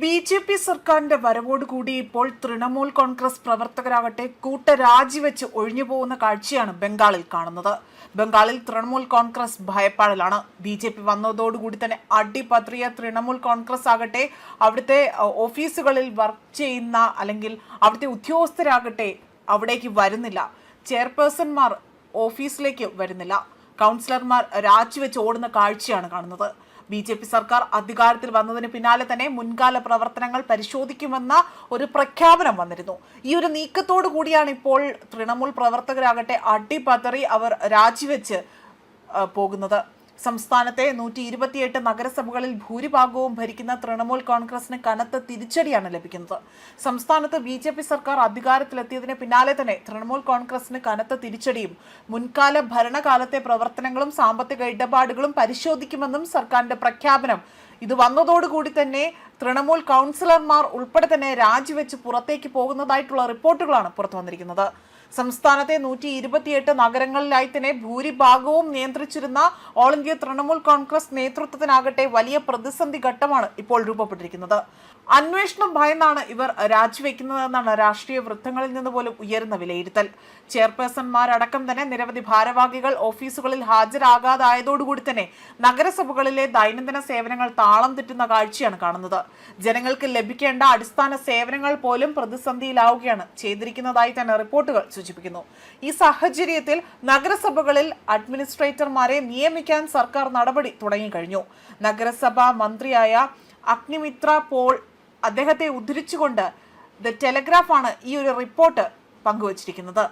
BJP. സർക്കാരിന്റെ വരവോടുകൂടി ഇപ്പോൾ തൃണമൂൽ കോൺഗ്രസ് പ്രവർത്തകരാകട്ടെ കൂട്ടരാജിവെച്ച് ഒഴിഞ്ഞുപോകുന്ന കാഴ്ചയാണ് ബംഗാളിൽ കാണുന്നത്. ബംഗാളിൽ തൃണമൂൽ കോൺഗ്രസ് ഭയപ്പാടിലാണ്. ബി.ജെ.പി. വന്നതോടുകൂടി തന്നെ അടിപത്രിയ തൃണമൂൽ കോൺഗ്രസ് ആകട്ടെ അവിടുത്തെ ഓഫീസുകളിൽ വർക്ക് ചെയ്യുന്ന അല്ലെങ്കിൽ അവിടുത്തെ ഉദ്യോഗസ്ഥരാകട്ടെ അവിടേക്ക് വരുന്നില്ല. ചെയർപേഴ്സൺമാർ ഓഫീസിലേക്ക് വരുന്നില്ല. കൗൺസിലർമാർ രാജിവെച്ച് ഓടുന്ന കാഴ്ചയാണ് കാണുന്നത്. ബി.ജെ.പി. സർക്കാർ അധികാരത്തിൽ വന്നതിന് പിന്നാലെ തന്നെ മുൻകാല പ്രവർത്തനങ്ങൾ പരിശോധിക്കുമെന്ന ഒരു പ്രഖ്യാപനം വന്നിരുന്നു. ഈ ഒരു നീക്കത്തോടു കൂടിയാണ് ഇപ്പോൾ തൃണമൂൽ പ്രവർത്തകരാകട്ടെ അടിപതറി അവർ രാജിവെച്ച് പോകുന്നത്. സംസ്ഥാനത്തെ 128 നഗരസഭകളിൽ ഭൂരിഭാഗവും ഭരിക്കുന്ന തൃണമൂൽ കോൺഗ്രസിന് കനത്ത തിരിച്ചടിയാണ് ലഭിക്കുന്നത്. സംസ്ഥാനത്ത് ബി.ജെ.പി. സർക്കാർ അധികാരത്തിലെത്തിയതിന് പിന്നാലെ തന്നെ തൃണമൂൽ കോൺഗ്രസിന് കനത്ത തിരിച്ചടിയും മുൻകാല ഭരണകാലത്തെ പ്രവർത്തനങ്ങളും സാമ്പത്തിക ഇടപാടുകളും പരിശോധിക്കുമെന്നും സർക്കാരിന്റെ പ്രഖ്യാപനം ഇത് വന്നതോടുകൂടി തന്നെ തൃണമൂൽ കൗൺസിലർമാർ ഉൾപ്പെടെ തന്നെ രാജിവെച്ച് പുറത്തേക്ക് പോകുന്നതായിട്ടുള്ള റിപ്പോർട്ടുകളാണ് പുറത്തു വന്നിരിക്കുന്നത്. സംസ്ഥാനത്തെ 128 നഗരങ്ങളിലായി തന്നെ ഭൂരിഭാഗവും നിയന്ത്രിച്ചിരുന്ന ഓൾ ഇന്ത്യ തൃണമൂൽ കോൺഗ്രസ് നേതൃത്വത്തിനാകട്ടെ വലിയ പ്രതിസന്ധി ഘട്ടമാണ് ഇപ്പോൾ രൂപപ്പെട്ടിരിക്കുന്നത്. അന്വേഷണം ഭയന്നാണ് ഇവർ രാജിവെക്കുന്നതെന്നാണ് രാഷ്ട്രീയ വൃത്തങ്ങളിൽ നിന്ന് പോലും ഉയരുന്ന വിലയിരുത്തൽ. ചെയർപേഴ്സൺമാരടക്കം തന്നെ നിരവധി ഭാരവാഹികൾ ഓഫീസുകളിൽ ഹാജരാകാതായതോടുകൂടി തന്നെ നഗരസഭകളിലെ ദൈനംദിന സേവനങ്ങൾ താളം തെറ്റുന്ന കാഴ്ചയാണ് കാണുന്നത്. ജനങ്ങൾക്ക് ലഭിക്കേണ്ട അടിസ്ഥാന സേവനങ്ങൾ പോലും പ്രതിസന്ധിയിലാവുകയാണ് ചെയ്തിരിക്കുന്നതായി തന്നെ റിപ്പോർട്ടുകൾ സൂചിപ്പിക്കുന്നു. ഈ സാഹചര്യത്തിൽ നഗരസഭകളിൽ അഡ്മിനിസ്ട്രേറ്റർമാരെ നിയമിക്കാൻ സർക്കാർ നടപടി തുടങ്ങിക്കഴിഞ്ഞു. നഗരസഭാ മന്ത്രിയായ അഗ്നിമിത്ര പോൾ അദ്ദേഹത്തെ ഉദ്ധരിച്ചുകൊണ്ട് ദ ടെലഗ്രാഫാണ് ഈ ഒരു റിപ്പോർട്ട് പങ്കുവച്ചിരിക്കുന്നത്.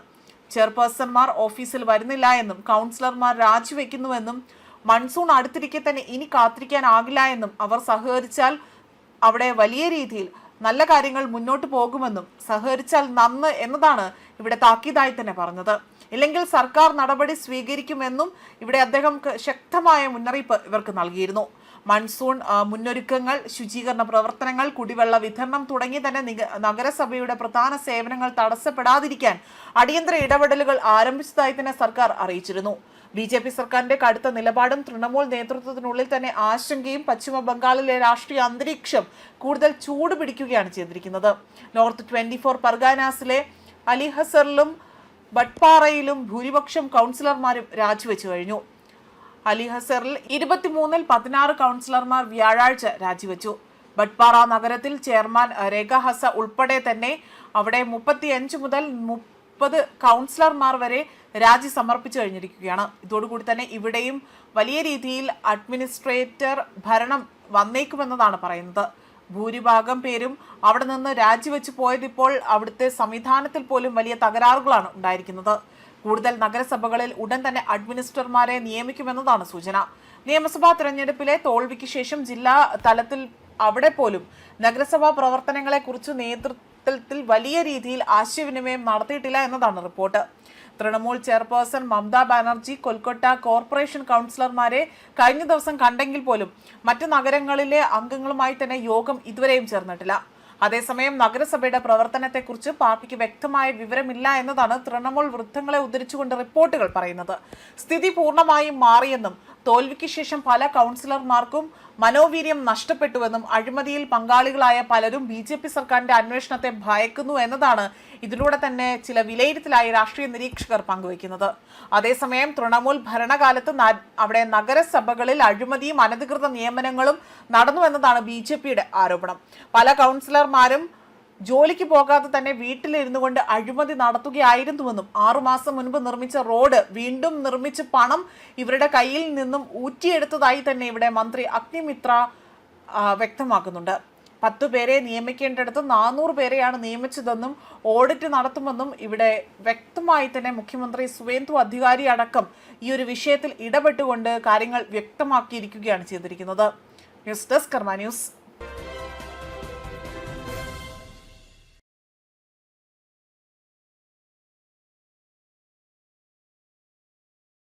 ചെയർപേഴ്സൺമാർ ഓഫീസിൽ വരുന്നില്ല എന്നും കൗൺസിലർമാർ രാജിവെക്കുന്നുവെന്നും മൺസൂൺ അടുത്തിരിക്കെ തന്നെ ഇനി കാത്തിരിക്കാനാകില്ല എന്നും അവർ സഹകരിച്ചാൽ അവിടെ വലിയ രീതിയിൽ നല്ല കാര്യങ്ങൾ മുന്നോട്ട് പോകുമെന്നും സഹകരിച്ചാൽ നന്ന് എന്നതാണ് ഇവിടെ താക്കീതായി തന്നെ പറഞ്ഞത്. ഇല്ലെങ്കിൽ സർക്കാർ നടപടി സ്വീകരിക്കുമെന്നും ഇവിടെ അദ്ദേഹം ശക്തമായ മുന്നറിയിപ്പ് ഇവർക്ക് നൽകിയിരുന്നു. മൺസൂൺ മുന്നൊരുക്കങ്ങൾ, ശുചീകരണ പ്രവർത്തനങ്ങൾ, കുടിവെള്ള വിതരണം തുടങ്ങി തന്നെ നഗരസഭയുടെ പ്രധാന സേവനങ്ങൾ തടസ്സപ്പെടാതിരിക്കാൻ അടിയന്തര ഇടപെടലുകൾ ആരംഭിച്ചതായി തന്നെ സർക്കാർ അറിയിച്ചിരുന്നു. ബി.ജെ.പി. സർക്കാരിന്റെ കടുത്ത നിലപാടും തൃണമൂൽ നേതൃത്വത്തിനുള്ളിൽ തന്നെ ആശങ്കയും പശ്ചിമ ബംഗാളിലെ രാഷ്ട്രീയ അന്തരീക്ഷം കൂടുതൽ ചൂട് പിടിക്കുകയാണ് ചെയ്തിരിക്കുന്നത്. നോർത്ത് 24 പർഗാനാസിലെ അലിഹസറിലും ബട്ട്പാറയിലും ഭൂരിപക്ഷം കൗൺസിലർമാരും രാജിവെച്ചു കഴിഞ്ഞു. അലിഹസറിൽ 23-ൽ 16 കൗൺസിലർമാർ വ്യാഴാഴ്ച രാജിവെച്ചു. ബട്ട്പാറ നഗരത്തിൽ ചെയർമാൻ രേഖ ഹസ ഉൾപ്പെടെ തന്നെ അവിടെ 35 മുതൽ 30 കൗൺസിലർമാർ വരെ രാജി സമർപ്പിച്ചു കഴിഞ്ഞിരിക്കുകയാണ്. ഇതോടുകൂടി തന്നെ ഇവിടെയും വലിയ രീതിയിൽ അഡ്മിനിസ്ട്രേറ്റർ ഭരണം വന്നേക്കുമെന്നതാണ് പറയുന്നത്. ഭൂരിഭാഗം പേരും അവിടെ നിന്ന് രാജിവെച്ച് പോയതിപ്പോൾ അവിടുത്തെ സംവിധാനത്തിൽ പോലും വലിയ തകരാറുകളാണ് ഉണ്ടായിരിക്കുന്നത്. കൂടുതൽ നഗരസഭകളിൽ ഉടൻ തന്നെ അഡ്മിനിസ്ട്രേറ്റർമാരെ നിയമിക്കുമെന്നതാണ് സൂചന. നിയമസഭാ തെരഞ്ഞെടുപ്പിലെ തോൽവിക്ക് ശേഷം ജില്ലാ തലത്തിൽ അവിടെ പോലും നഗരസഭാ പ്രവർത്തനങ്ങളെക്കുറിച്ച് നേതൃത്വത്തിൽ വലിയ രീതിയിൽ ആശയവിനിമയം നടത്തിയിട്ടില്ല എന്നതാണ് report. Trinamool chairperson Mamata Banerjee Kolkata corporation കൗൺസിലർമാരെ കഴിഞ്ഞ ദിവസം കണ്ടെങ്കിൽ പോലും മറ്റു നഗരങ്ങളിലെ അംഗങ്ങളുമായി തന്നെ യോഗം ഇതുവരെയും ചേർന്നിട്ടില്ല. അതേസമയം നഗരസഭയുടെ പ്രവർത്തനത്തെക്കുറിച്ച് പാർട്ടിക്ക് വ്യക്തമായ വിവരമില്ല എന്നതാണ് തൃണമൂൽ വൃത്തങ്ങളെ ഉദ്ധരിച്ചുകൊണ്ട് റിപ്പോർട്ടുകൾ പറയുന്നത്. സ്ഥിതി പൂർണ്ണമായും മാറിയെന്നും തോൽവിക്ക് ശേഷം പല കൗൺസിലർമാർക്കും മനോവീര്യം നഷ്ടപ്പെട്ടുവെന്നും അഴിമതിയിൽ പങ്കാളികളായ പലരും ബി.ജെ.പി. സർക്കാരിന്റെ അന്വേഷണത്തെ ഭയക്കുന്നു എന്നതാണ് ഇതിലൂടെ തന്നെ ചില വിലയിരുത്തലായി രാഷ്ട്രീയ നിരീക്ഷകർ പങ്കുവയ്ക്കുന്നത്. അതേസമയം തൃണമൂൽ ഭരണകാലത്ത് അവിടെ നഗരസഭകളിൽ അഴിമതിയും അനധികൃത നിയമനങ്ങളും നടന്നുവെന്നതാണ് ബി.ജെ.പിയുടെ ആരോപണം. പല കൗൺസിലർമാരും ജോലിക്ക് പോകാതെ തന്നെ വീട്ടിലിരുന്നു കൊണ്ട് അഴിമതി നടത്തുകയായിരുന്നുവെന്നും 6 മാസം മുൻപ് നിർമ്മിച്ച റോഡ് വീണ്ടും നിർമ്മിച്ച് പണം ഇവരുടെ കയ്യിൽ നിന്നും ഊറ്റിയെടുത്തതായി തന്നെ ഇവിടെ മന്ത്രി അഗ്നിമിത്ര വ്യക്തമാക്കുന്നുണ്ട്. 10 പേരെ നിയമിക്കേണ്ടിടത്ത് 400 പേരെയാണ് നിയമിച്ചതെന്നും ഓഡിറ്റ് നടത്തുമെന്നും ഇവിടെ വ്യക്തമായി തന്നെ മുഖ്യമന്ത്രി സുവേന്ദു അധികാരി അടക്കം ഈ ഒരു വിഷയത്തിൽ ഇടപെട്ടുകൊണ്ട് കാര്യങ്ങൾ വ്യക്തമാക്കിയിരിക്കുകയാണ് ചെയ്തിരിക്കുന്നത്. ന്യൂസ് ഡെസ്ക് കർമ്മ ന്യൂസ്.